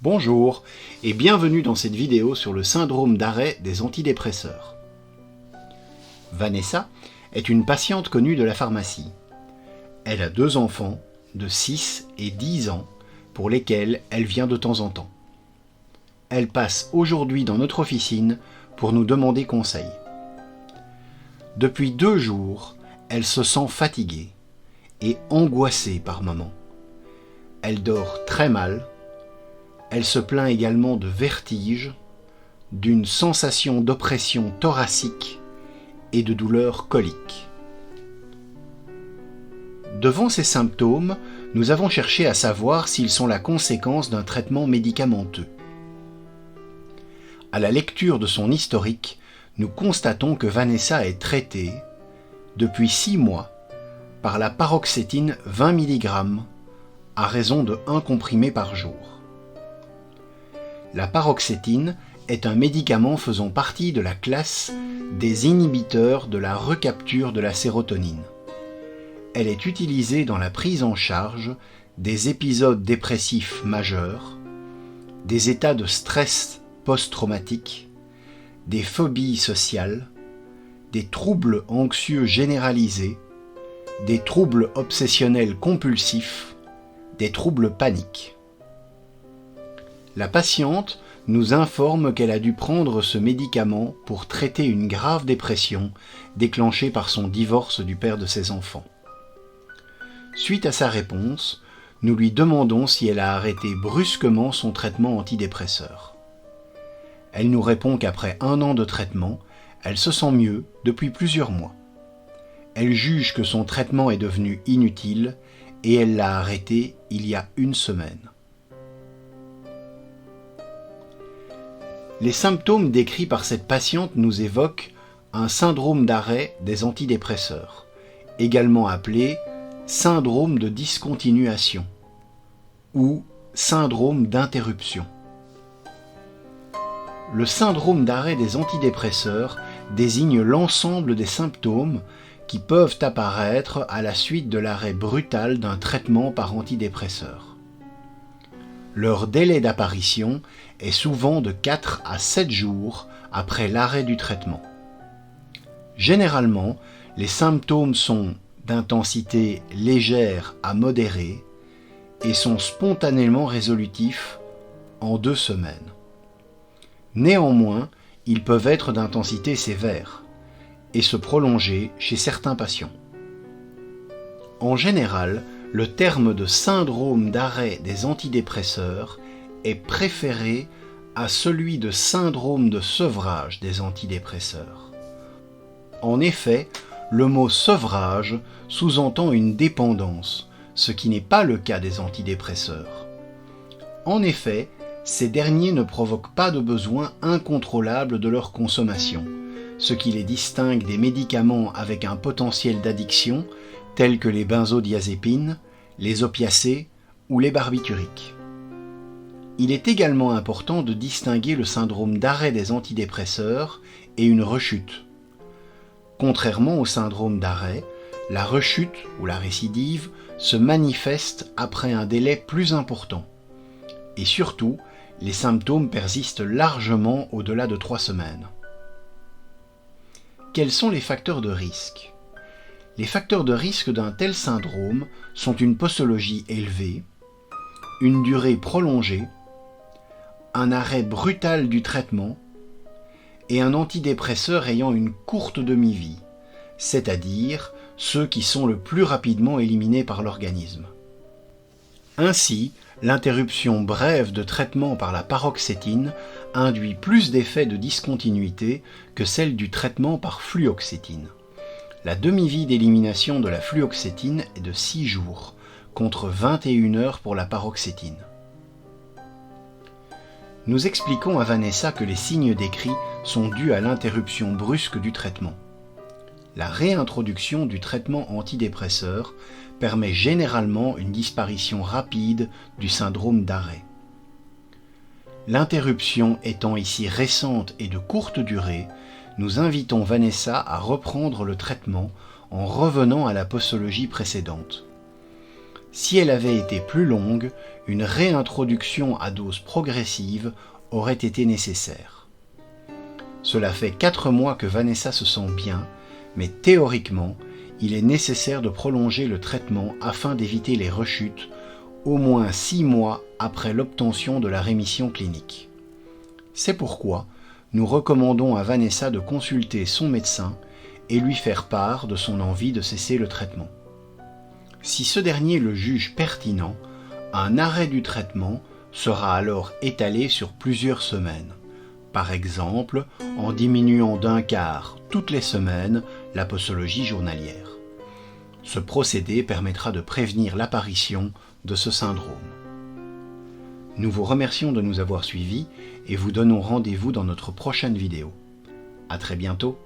Bonjour et bienvenue dans cette vidéo sur le syndrome d'arrêt des antidépresseurs. Vanessa est une patiente connue de la pharmacie. Elle a 2 enfants de 6 et 10 ans pour lesquels elle vient de temps en temps. Elle passe aujourd'hui dans notre officine pour nous demander conseil. Depuis 2 jours, elle se sent fatiguée et angoissée par moments. Elle dort très mal. Elle se plaint également de vertige, d'une sensation d'oppression thoracique et de douleurs coliques. Devant ces symptômes, nous avons cherché à savoir s'ils sont la conséquence d'un traitement médicamenteux. À la lecture de son historique, nous constatons que Vanessa est traitée, depuis 6 mois, par la paroxétine 20 mg à raison de 1 comprimé par jour. La paroxétine est un médicament faisant partie de la classe des inhibiteurs de la recapture de la sérotonine. Elle est utilisée dans la prise en charge des épisodes dépressifs majeurs, des états de stress post-traumatique, des phobies sociales, des troubles anxieux généralisés, des troubles obsessionnels compulsifs, des troubles paniques. La patiente nous informe qu'elle a dû prendre ce médicament pour traiter une grave dépression déclenchée par son divorce du père de ses enfants. Suite à sa réponse, nous lui demandons si elle a arrêté brusquement son traitement antidépresseur. Elle nous répond qu'après 1 an de traitement, elle se sent mieux depuis plusieurs mois. Elle juge que son traitement est devenu inutile et elle l'a arrêté il y a 1 semaine. Les symptômes décrits par cette patiente nous évoquent un syndrome d'arrêt des antidépresseurs, également appelé syndrome de discontinuation ou syndrome d'interruption. Le syndrome d'arrêt des antidépresseurs désigne l'ensemble des symptômes qui peuvent apparaître à la suite de l'arrêt brutal d'un traitement par antidépresseur. Leur délai d'apparition est souvent de 4 à 7 jours après l'arrêt du traitement. Généralement, les symptômes sont d'intensité légère à modérée et sont spontanément résolutifs en 2 semaines. Néanmoins, ils peuvent être d'intensité sévère et se prolonger chez certains patients. En général, le terme de syndrome d'arrêt des antidépresseurs est préféré à celui de syndrome de sevrage des antidépresseurs. En effet, le mot sevrage sous-entend une dépendance, ce qui n'est pas le cas des antidépresseurs. En effet, ces derniers ne provoquent pas de besoin incontrôlable de leur consommation, ce qui les distingue des médicaments avec un potentiel d'addiction tels que les benzodiazépines, les opiacés ou les barbituriques. Il est également important de distinguer le syndrome d'arrêt des antidépresseurs et une rechute. Contrairement au syndrome d'arrêt, la rechute ou la récidive se manifeste après un délai plus important. Et surtout, les symptômes persistent largement au-delà de 3 semaines. Quels sont les facteurs de risque ? Les facteurs de risque d'un tel syndrome sont une posologie élevée, une durée prolongée, un arrêt brutal du traitement et un antidépresseur ayant une courte demi-vie, c'est-à-dire ceux qui sont le plus rapidement éliminés par l'organisme. Ainsi, l'interruption brève de traitement par la paroxétine induit plus d'effets de discontinuité que celle du traitement par fluoxétine. La demi-vie d'élimination de la fluoxétine est de 6 jours, contre 21 heures pour la paroxétine. Nous expliquons à Vanessa que les signes décrits sont dus à l'interruption brusque du traitement. La réintroduction du traitement antidépresseur permet généralement une disparition rapide du syndrome d'arrêt. L'interruption étant ici récente et de courte durée, nous invitons Vanessa à reprendre le traitement en revenant à la posologie précédente. Si elle avait été plus longue, une réintroduction à dose progressive aurait été nécessaire. Cela fait 4 mois que Vanessa se sent bien, mais théoriquement, il est nécessaire de prolonger le traitement afin d'éviter les rechutes au moins 6 mois après l'obtention de la rémission clinique. C'est pourquoi nous recommandons à Vanessa de consulter son médecin et lui faire part de son envie de cesser le traitement. Si ce dernier le juge pertinent, un arrêt du traitement sera alors étalé sur plusieurs semaines, par exemple en diminuant d'un quart toutes les semaines la posologie journalière. Ce procédé permettra de prévenir l'apparition de ce syndrome. Nous vous remercions de nous avoir suivis et vous donnons rendez-vous dans notre prochaine vidéo. À très bientôt.